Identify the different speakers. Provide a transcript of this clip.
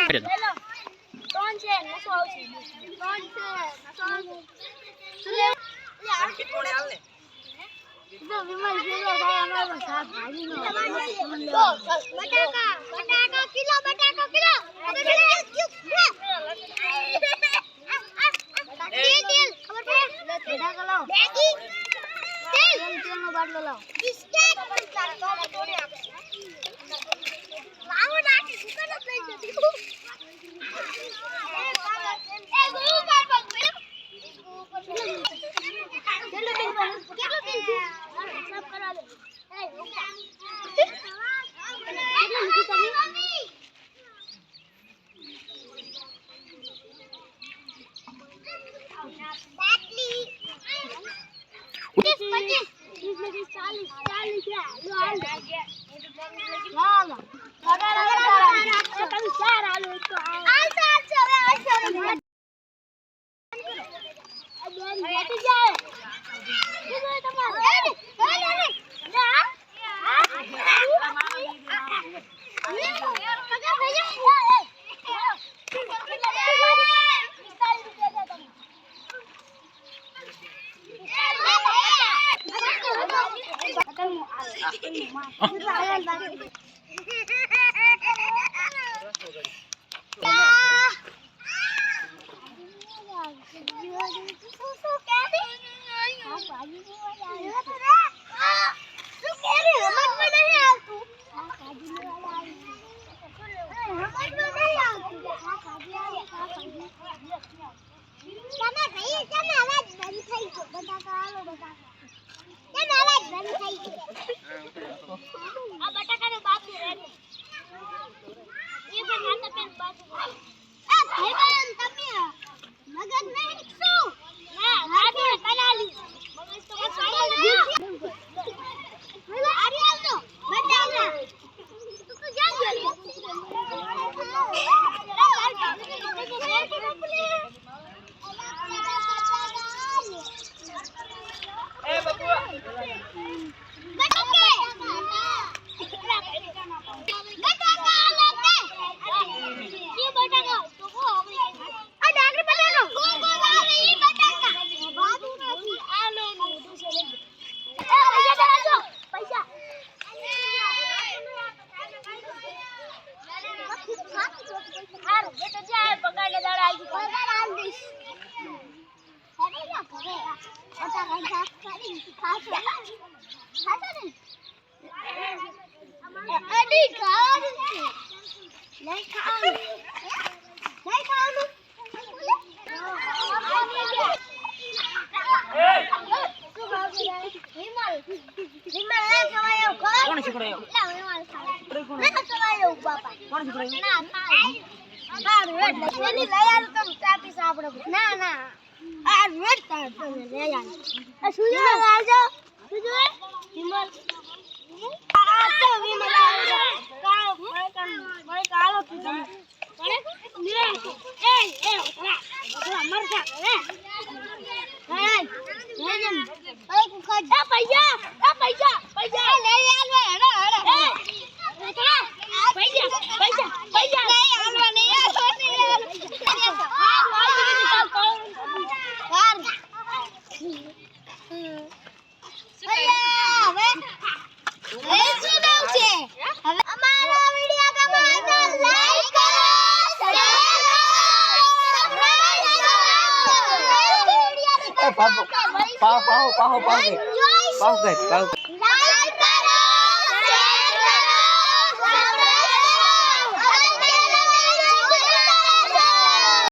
Speaker 1: કોણ છે નસો આવશે કોણ છે નસો આવશે લે યાર કોણે હાલ ને તો વિમલ જેલો ભાઈ અમારો સાથ ભાજી નો બટાકા કિલો ખબર પડે તેલ ખબર પડે બટાકા લાવ બેગી તેલ નો બાટલો લાવ બિસ્કિટ તો તોડી આપે લાવો નાખી સુકા ન લઈ જતી એ ગોળ પાડ પકડ્યો કેટલો દિન સબ કરા દે એ બાટલી
Speaker 2: 包给包。